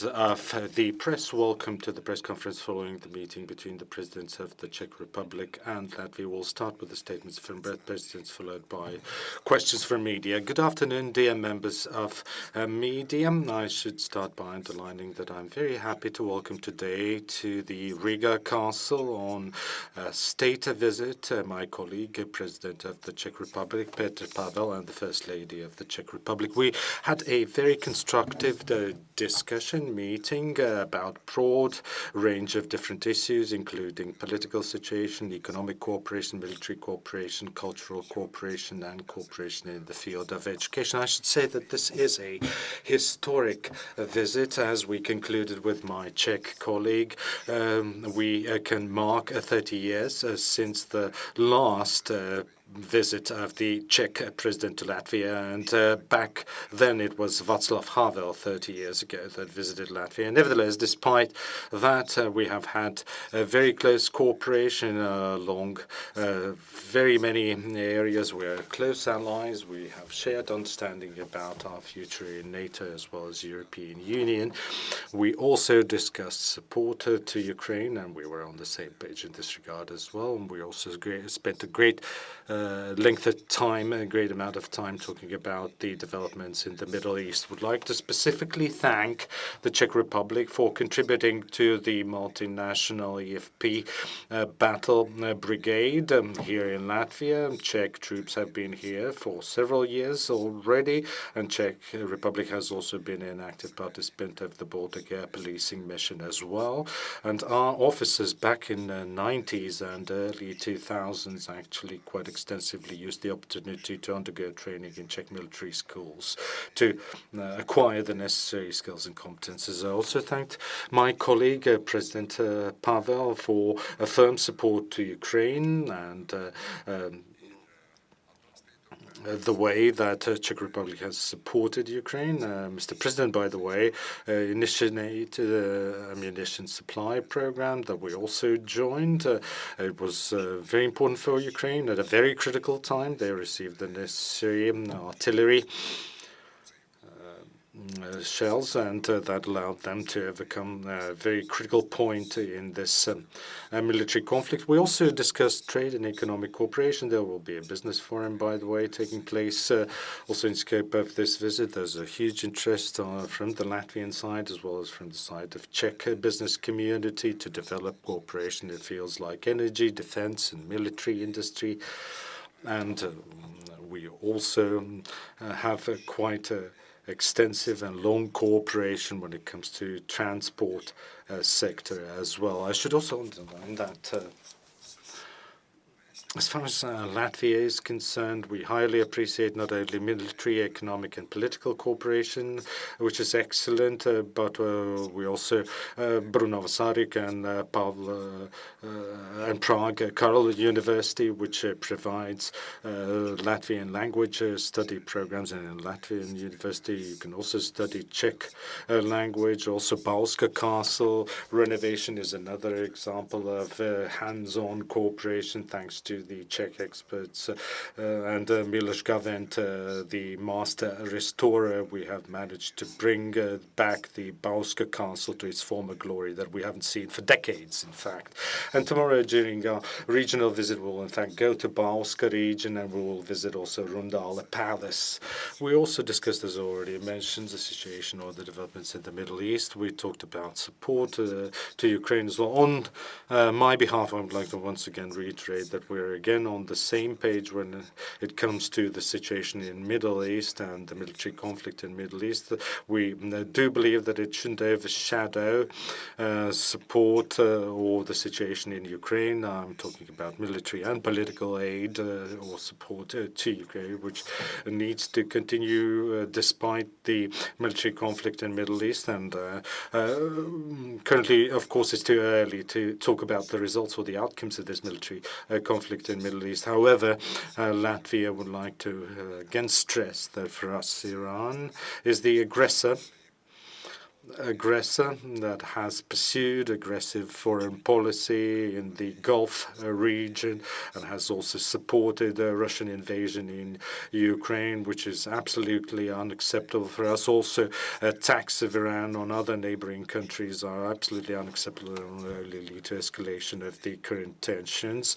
Of the press, welcome to the press conference following the meeting between the presidents of the Czech Republic and Latvia. We'll start with the statements from both presidents, followed by questions from media. Good afternoon, dear members of media. I should start by underlining that I'm very happy to welcome today to the Riga Castle on a state visit my colleague, President of the Czech Republic, Petr Pavel, and the First Lady of the Czech Republic. We had a very constructive discussion meeting about broad range of different issues, including political situation, economic cooperation, military cooperation, cultural cooperation, and cooperation in the field of education. I should say that this is a historic visit, as we concluded with my Czech colleague. We can mark 30 years since the last visit of the Czech president to Latvia, and back then it was Václav Havel 30 years ago that visited Latvia. Nevertheless, despite that, we have had a very close cooperation along very many areas. We are close allies. We have shared understanding about our future in NATO as well as European Union. We also discussed support to Ukraine, and we were on the same page in this regard as well. And we also spent a great length of time, a great amount of time talking about the developments in the Middle East. Would like to specifically thank the Czech Republic for contributing to the multinational EFP battle brigade here in Latvia. Czech troops have been here for several years already, and Czech Republic has also been an active participant of the Baltic Air Policing mission as well. And our officers back in the 90s and early 2000s actually quite extensively used the opportunity to undergo training in Czech military schools to acquire the necessary skills and competences. I also thanked my colleague, President Pavel, for a firm support to Ukraine and the way that Czech Republic has supported Ukraine. Mr. President, by the way, initiated the ammunition supply program that we also joined. It was very important for Ukraine at a very critical time. They received the necessary artillery shells, and that allowed them to overcome a very critical point in this military conflict. We also discussed trade and economic cooperation. There will be a business forum, by the way, taking place also in scope of this visit. There's a huge interest from the Latvian side as well as from the side of Czech business community to develop cooperation in fields like energy, defense, and military industry. And we also have quite extensive and long cooperation when it comes to transport sector as well. I should also underline that as far as Latvia is concerned, we highly appreciate not only military, economic, and political cooperation, which is excellent, but we also Bruno Vasaryk and Pavel and Prague Karel University, which provides Latvian language study programs. And in Latvian University, you can also study Czech language. Also, Bauska Castle renovation is another example of hands-on cooperation, thanks to the Czech experts and Miloš Gavent, the master restorer. We have managed to bring back the Bauska Castle to its former glory that we haven't seen for decades, in fact. And tomorrow, during our regional visit, we will in fact go to Bauska region, and we will visit also Rundale Palace. We also discussed, as already mentioned, the situation or the developments in the Middle East. We talked about support to Ukraine as well. On my behalf, I would like to once again reiterate that we're again on the same page when it comes to the situation in Middle East and the military conflict in Middle East. We do believe that it shouldn't overshadow support or the situation in Ukraine. I'm talking about military and political aid or support to Ukraine, which needs to continue despite the military conflict in Middle East. And currently, of course, it's too early to talk about the results or the outcomes of this military conflict in Middle East. However, Latvia would like to again stress that for us, Iran is the aggressor aggressor that has pursued aggressive foreign policy in the Gulf region and has also supported the Russian invasion in Ukraine, which is absolutely unacceptable for us. Also, attacks of Iran on other neighboring countries are absolutely unacceptable and will only lead to escalation of the current tensions.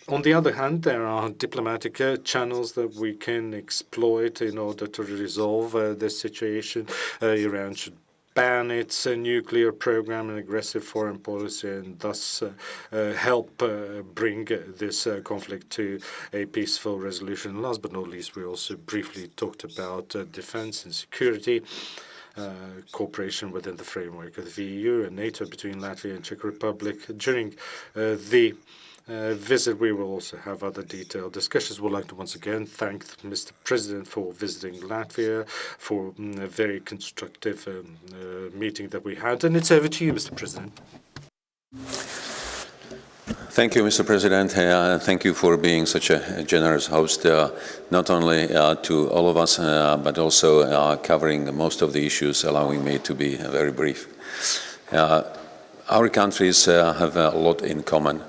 On the other hand, there are diplomatic channels that we can exploit in order to resolve this situation. Iran should ban its nuclear program and aggressive foreign policy and thus help bring this conflict to a peaceful resolution. Last but not least, we also briefly talked about defense and security. Cooperation within the framework of the EU and NATO between Latvia and Czech Republic. During the visit, we will also have other detailed discussions. We'd like to once again thank Mr. President for visiting Latvia, for a very constructive meeting that we had. And it's over to you, Mr. President. Thank you, Mr. President. Thank you for being such a generous host, not only to all of us, but also covering most of the issues, allowing me to be very brief. Our countries have a lot in common.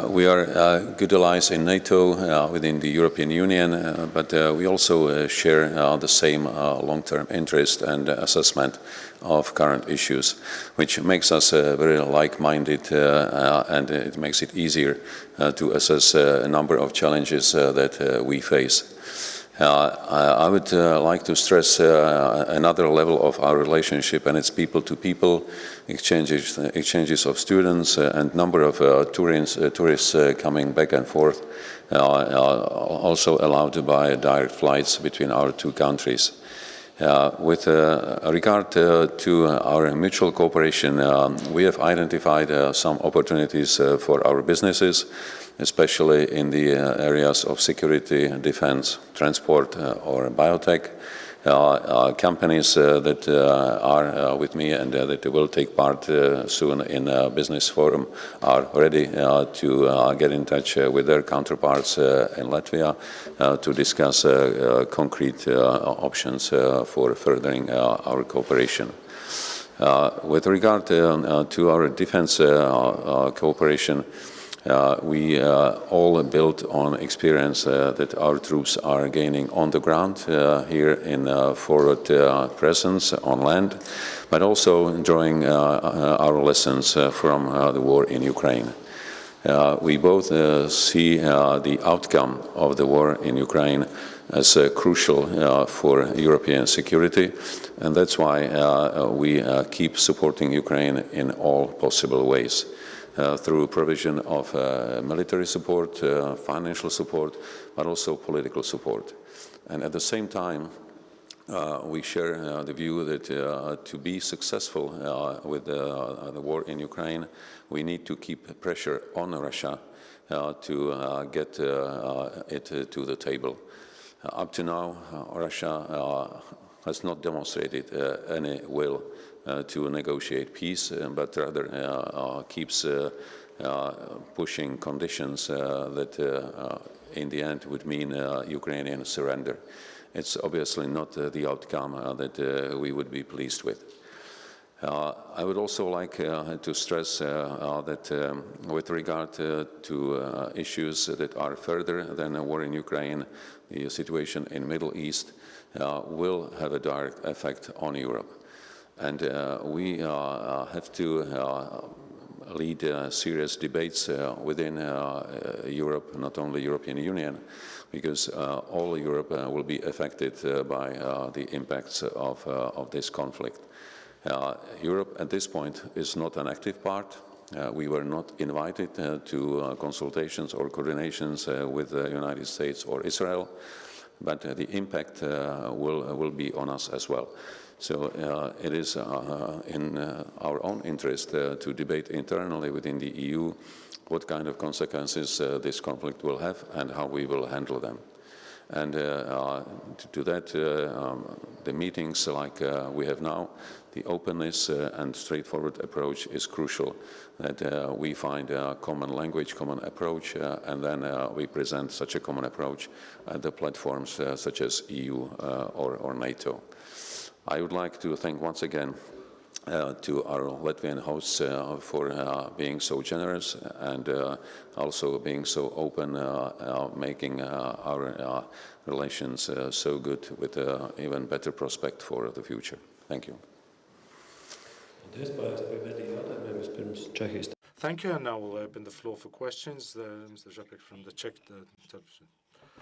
We are good allies in NATO, within the European Union, but we also share the same long-term interest and assessment of current issues, which makes us very like-minded, and it makes it easier to assess a number of challenges that we face. I would like to stress another level of our relationship, and it's people-to-people exchanges of students and number of tourists coming back and forth, also allowed by direct flights between our two countries. With regard to our mutual cooperation, we have identified some opportunities for our businesses, especially in the areas of security, defense, transport, or biotech. Companies that are with me and that will take part soon in a business forum are ready to get in touch with their counterparts in Latvia to discuss concrete options for furthering our cooperation. With regard to our defense cooperation, we all built on experience that our troops are gaining on the ground here in forward presence on land, but also drawing our lessons from the war in Ukraine. We both see the outcome of the war in Ukraine as crucial for European security, and that's why we keep supporting Ukraine in all possible ways. Through provision of military support, financial support, but also political support. And at the same time, we share the view that to be successful with the war in Ukraine, we need to keep pressure on Russia to get it to the table. Up to now, Russia has not demonstrated any will to negotiate peace, but rather keeps pushing conditions that in the end would mean Ukrainian surrender. It's obviously not the outcome that we would be pleased with. I would also like to stress that with regard to issues that are further than a war in Ukraine, the situation in Middle East will have a direct effect on Europe. And we have to lead serious debates within Europe, not only European Union, because all Europe will be affected by the impacts of this conflict. Europe at this point is not an active part. We were not invited to consultations or coordinations with the United States or Israel, but the impact will be on us as well. So it is in our own interest to debate internally within the EU what kind of consequences this conflict will have and how we will handle them. And to that, the meetings like we have now, the openness and straightforward approach is crucial, that we find a common language, common approach, and then we present such a common approach at the platforms such as EU or NATO. I would like to thank once again to our Latvian hosts for being so generous and also being so open, making our relations so good with even better prospect for the future. Thank you. Thank you, and now we'll open the floor for questions. Mr. Žapek from the Czech television.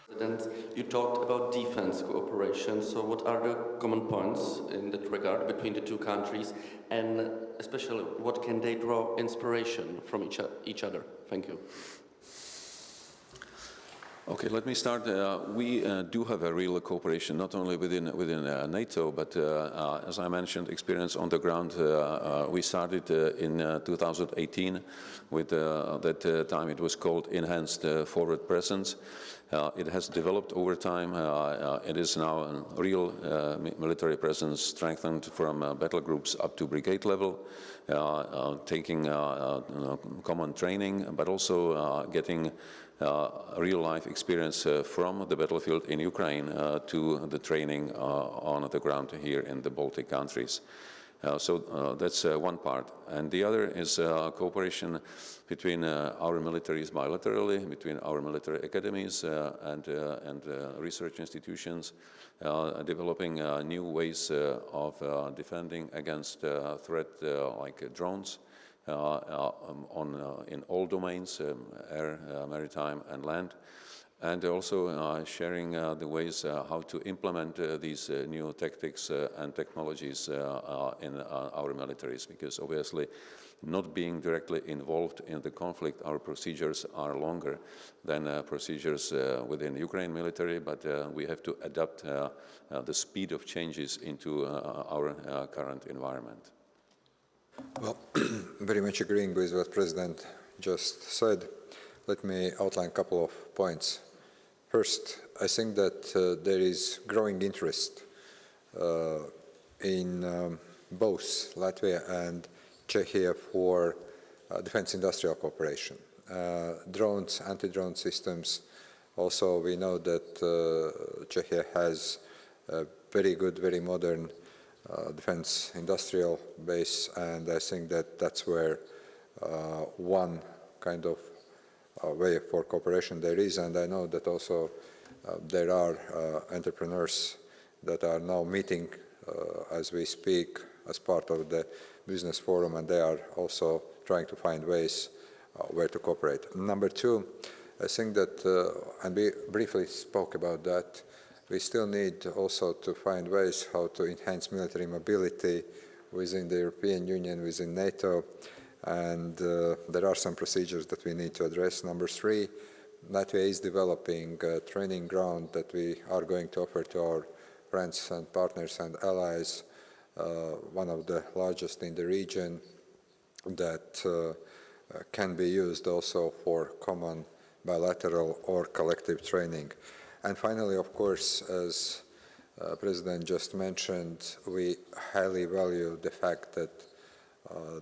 President, you talked about defense cooperation. So what are the common points in that regard between the two countries, and especially what can they draw inspiration from each other? Thank you. Okay, let me start. We do have a real cooperation, not only within NATO, but as I mentioned, experience on the ground. We started in 2018 with that time it was called Enhanced Forward Presence. It has developed over time. It is now a real military presence strengthened from battle groups up to brigade level, taking common training, but also getting real-life experience from the battlefield in Ukraine to the training on the ground here in the Baltic countries. So that's one part. And the other is cooperation between our militaries bilaterally, between our military academies and research institutions, developing new ways of defending against threat like drones. In all domains, air, maritime, and land, and also sharing the ways how to implement these new tactics and technologies in our militaries, because obviously not being directly involved in the conflict, our procedures are longer than procedures within Ukraine military, but we have to adapt the speed of changes into our current environment. Well, very much agreeing with what President just said. Let me outline a couple of points. First, I think that there is growing interest in both Latvia and Czechia for defense industrial cooperation. Drones, anti-drone systems. Also, we know that Czechia has a very good, very modern defense industrial base, and I think that that's where one kind of way for cooperation there is, and I know that also there are entrepreneurs that are now meeting as we speak as part of the business forum, and they are also trying to find ways where to cooperate. Number two, I think that, and we briefly spoke about that, we still need also to find ways how to enhance military mobility within the European Union, within NATO, and there are some procedures that we need to address. Number three, Latvia is developing a training ground that we are going to offer to our friends and partners and allies, one of the largest in the region, that can be used also for common bilateral or collective training. And finally, of course, as President just mentioned, we highly value the fact that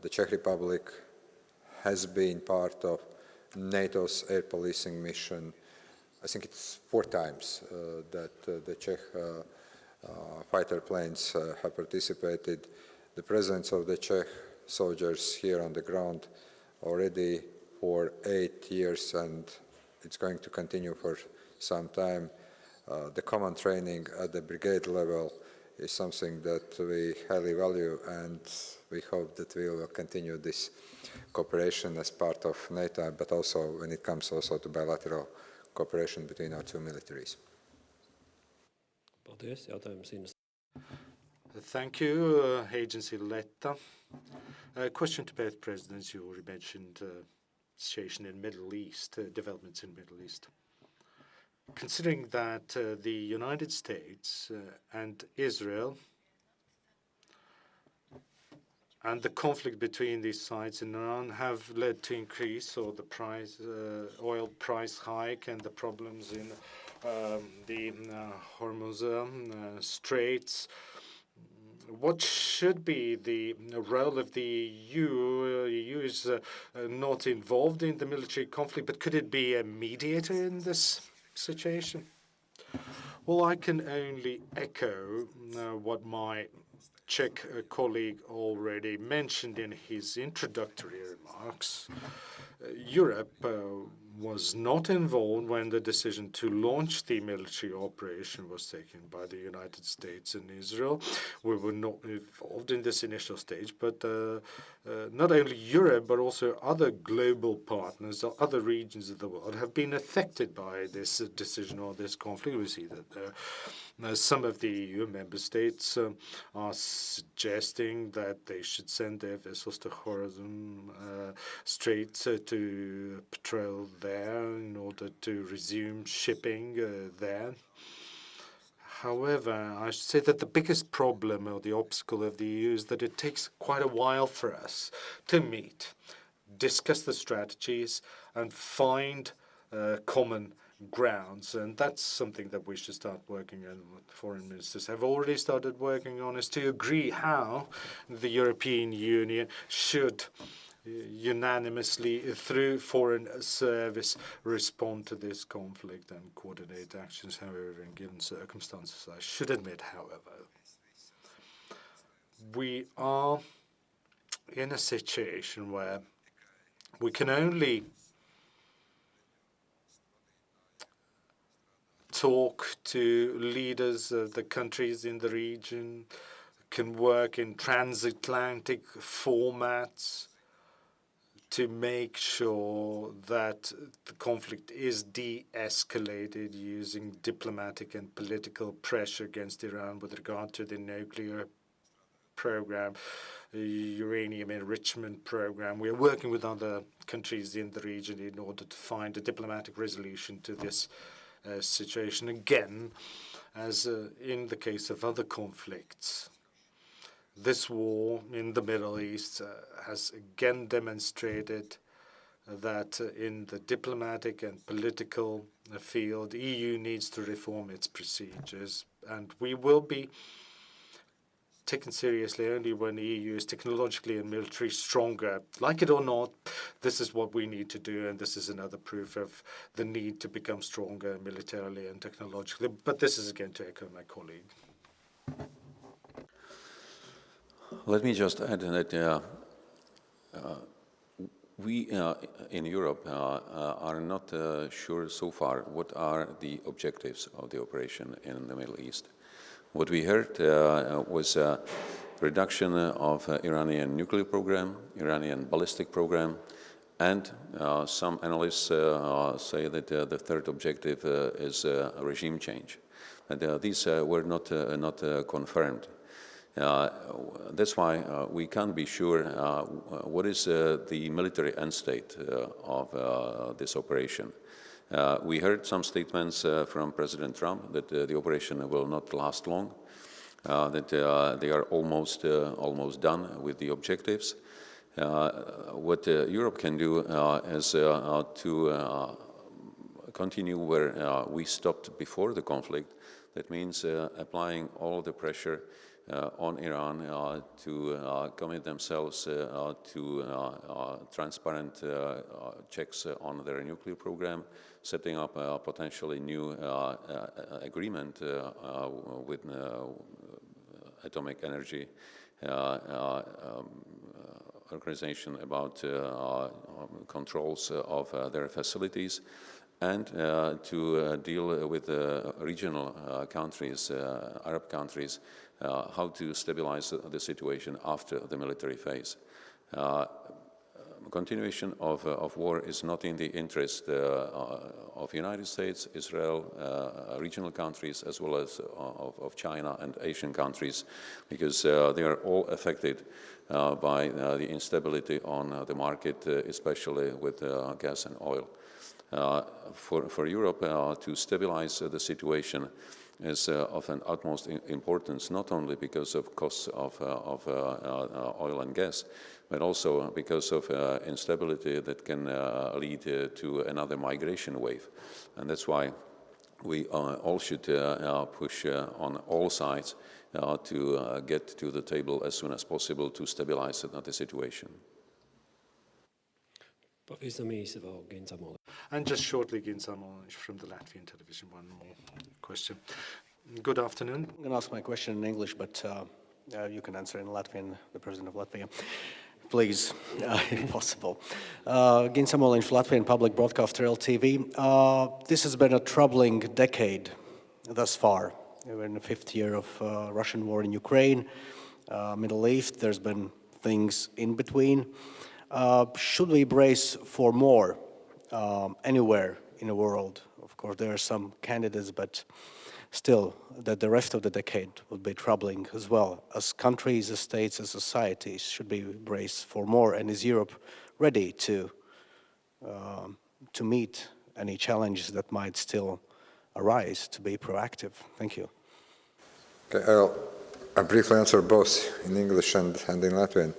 the Czech Republic has been part of NATO's air policing mission. I think it's 4 times that the Czech fighter planes have participated. The presence of the Czech soldiers here on the ground already for 8 years, and it's going to continue for some time. The common training at the brigade level is something that we highly value, and we hope that we will continue this cooperation as part of NATO, but also when it comes also to bilateral cooperation between our two militaries. Thank you, Agency Letta. Question to both presidents. You already mentioned situation in Middle East, developments in Middle East. Considering that the United States and Israel and the conflict between these sides in Iran have led to increase or the price, oil price hike and the problems in the Hormuz Straits. What should be the role of the EU? The EU is not involved in the military conflict, but could it be a mediator in this situation? Well, I can only echo what my Czech colleague already mentioned in his introductory remarks, Europe was not involved when the decision to launch the military operation was taken by the United States and Israel. We were not involved in this initial stage, but not only Europe, but also other global partners or other regions of the world have been affected by this decision or this conflict. We see that some of the EU member states are suggesting that they should send their vessels to Horizon Strait to patrol there in order to resume shipping there. However, I should say that the biggest problem or the obstacle of the EU is that it takes quite a while for us to meet, discuss the strategies, and find common grounds. And that's something that we should start working on. What foreign ministers have already started working on is to agree how the European Union should unanimously, through Foreign Service, respond to this conflict and coordinate actions, however, in given circumstances. I should admit, however, we are in a situation where we can only talk to leaders of the countries in the region, can work in transatlantic formats to make sure that the conflict is de-escalated using diplomatic and political pressure against Iran with regard to the nuclear program, uranium enrichment program. We are working with other countries in the region in order to find a diplomatic resolution to this situation. Again, as in the case of other conflicts, this war in the Middle East has again demonstrated that in the diplomatic and political field, the EU needs to reform its procedures, and we will be taken seriously only when the EU is technologically and militarily stronger. Like it or not, this is what we need to do, and this is another proof of the need to become stronger militarily and technologically. But this is again to echo my colleague. Let me just add that we in Europe are not sure so far what are the objectives of the operation in the Middle East. What we heard was a reduction of Iranian nuclear program, Iranian ballistic program, and some analysts say that the third objective is a regime change. And these were not confirmed. That's why we can't be sure what is the military end state of this operation. We heard some statements from President Trump that the operation will not last long, that they are almost done with the objectives. What Europe can do is to continue where we stopped before the conflict. That means applying all the pressure on Iran to commit themselves to transparent checks on their nuclear program, setting up a potentially new agreement with Atomic Energy Organization about controls of their facilities, and to deal with regional countries, Arab countries, how to stabilize the situation after the military phase. Continuation of war is not in the interest of United States, Israel, regional countries, as well as of China and Asian countries, because they are all affected by the instability on the market, especially with gas and oil. For Europe to stabilize the situation is of an utmost importance, not only because of costs of oil and gas, but also because of instability that can lead to another migration wave. And that's why we all should push on all sides to get to the table as soon as possible to stabilize the situation. And just shortly, Ginzamo from the Latvian television, one more question. Good afternoon. I'm going to ask my question in English, but You can answer in Latvian, the President of Latvia. Please, if possible. Gins Amoliņš, Latvian public broadcaster LTV. This has been a troubling decade thus far. We're in the 5th year of Russian war in Ukraine, Middle East. There's been things in between. Should we brace for more anywhere in the world? Of course, there are some candidates, but still, that the rest of the decade will be troubling as well. As countries, as states, as societies, should be braced for more. And is Europe ready to meet any challenges that might still arise, to be proactive? Thank you. Okay, I'll briefly answer both in English and in Latvian.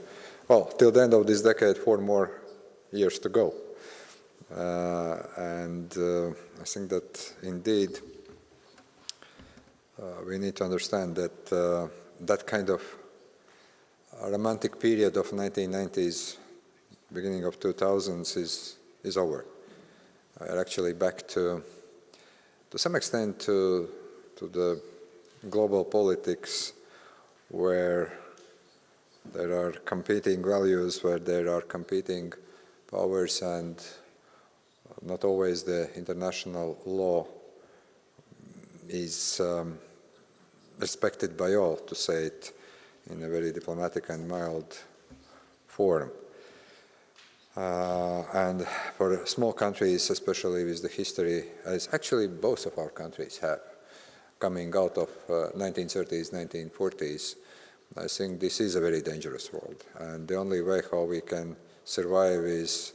Well, till the end of this decade, 4 more years to go. I think that indeed we need to understand that that kind of romantic period of 1990s, beginning of 2000s is over. We're actually back to some extent to the global politics where there are competing values, where there are competing powers, and not always the international law is respected by all, to say it in a very diplomatic and mild form. And for small countries, especially with the history, as actually both of our countries have, coming out of 1930s, 1940s, I think this is a very dangerous world. And the only way how we can survive is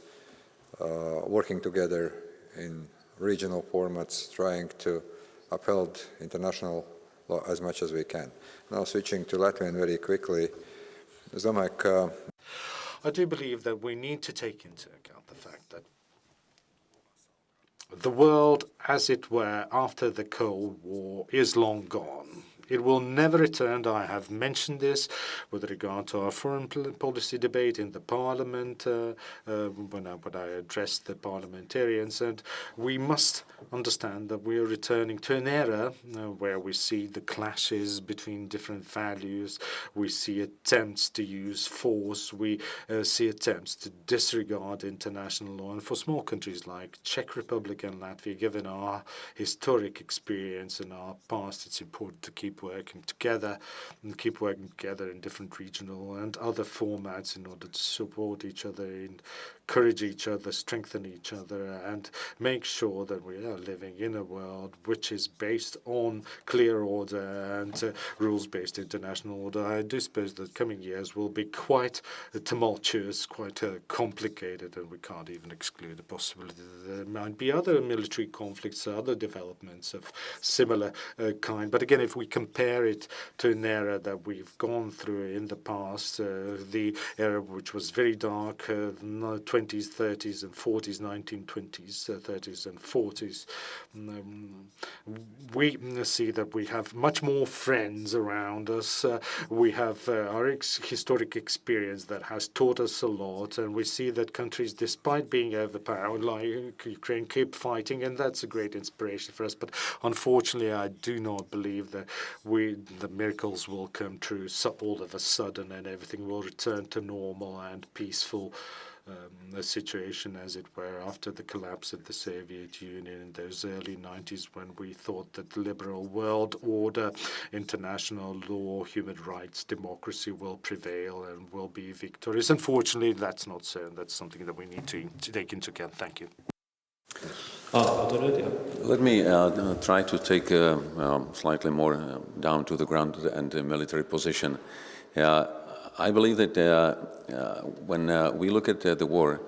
working together in regional formats, trying to uphold international law as much as we can. Now switching to Latvian very quickly, I do believe that we need to take into account the fact that the world, as it were, after the Cold War is long gone. It will never return. I have mentioned this with regard to our foreign policy debate in the Parliament when I addressed the parliamentarians. And we must understand that we are returning to an era where we see the clashes between different values. We see attempts to use force. We see attempts to disregard international law. And for small countries like Czech Republic and Latvia, given our historic experience and our past, it's important to keep working together in different regional and other formats in order to support each other, encourage each other, strengthen each other, and make sure that we are living in a world which is based on clear order and rules-based international order. I do suppose that coming years will be quite tumultuous, quite complicated, and we can't even exclude the possibility that there might be other military conflicts, other developments of similar kind. But again, if we compare it to an era that we've gone through in the past, the era which was very dark, 20s, 30s and 40s, 1920s, 30s and 40s, we see that we have much more friends around us. We have our historic experience that has taught us a lot, and we see that countries, despite being overpowered, like Ukraine, keep fighting, and that's a great inspiration for us. But unfortunately, I do not believe that the miracles will come true all of a sudden and everything will return to normal and peaceful situation, as it were, after the collapse of the Soviet Union in those early 90s, when we thought that the liberal world order, international law, human rights, democracy will prevail and will be victorious. Unfortunately, that's not so, and that's something that we need to take into account. Thank you. Let me try to take slightly more down to the ground and military position. I believe that when we look at the war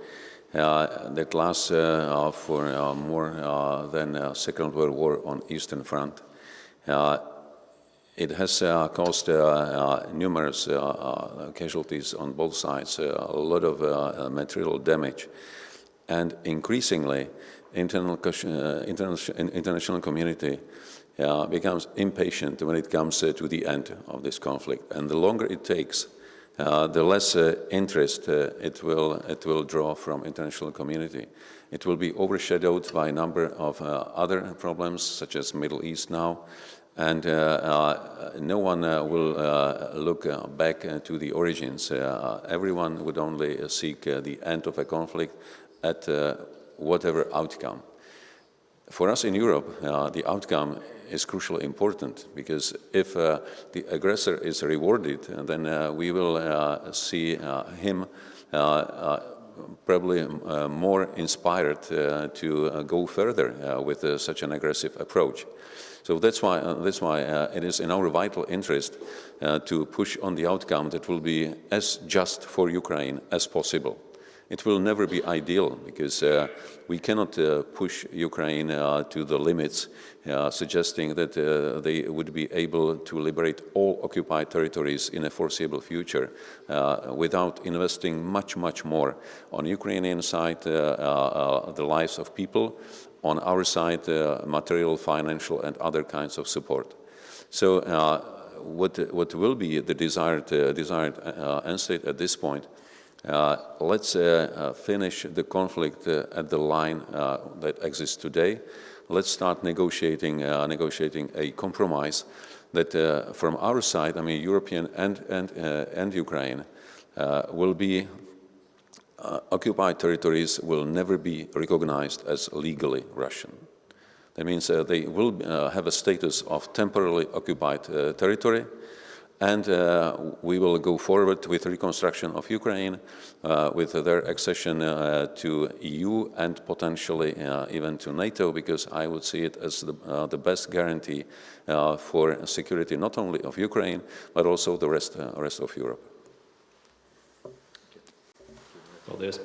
that lasts for more than Second World War on Eastern Front, it has caused numerous casualties on both sides, a lot of material damage, and increasingly international community becomes impatient when it comes to the end of this conflict, and the longer it takes, the less interest it will draw from international community. It will be overshadowed by a number of other problems, such as Middle East now, And no one will look back to the origins. Everyone would only seek the end of a conflict at whatever outcome. For us in Europe, the outcome is crucially important, because if the aggressor is rewarded, then we will see him probably more inspired to go further with such an aggressive approach. So that's why it is in our vital interest to push on the outcome that will be as just for Ukraine as possible. It will never be ideal, because we cannot push Ukraine to the limits, suggesting that they would be able to liberate all occupied territories in a foreseeable future without investing much more on Ukrainian side, the lives of people, on our side, material, financial, and other kinds of support. So what will be the desired end state at this point? Let's finish the conflict at the line that exists today. Let's start negotiating a compromise that, from our side, I mean, European and Ukraine, will be occupied territories will never be recognized as legally Russian. That means they will have a status of temporarily occupied territory, and we will go forward with reconstruction of Ukraine, with their accession to EU and potentially even to NATO, because I would see it as the best guarantee for security not only of Ukraine, but also the rest of Europe. Paldies.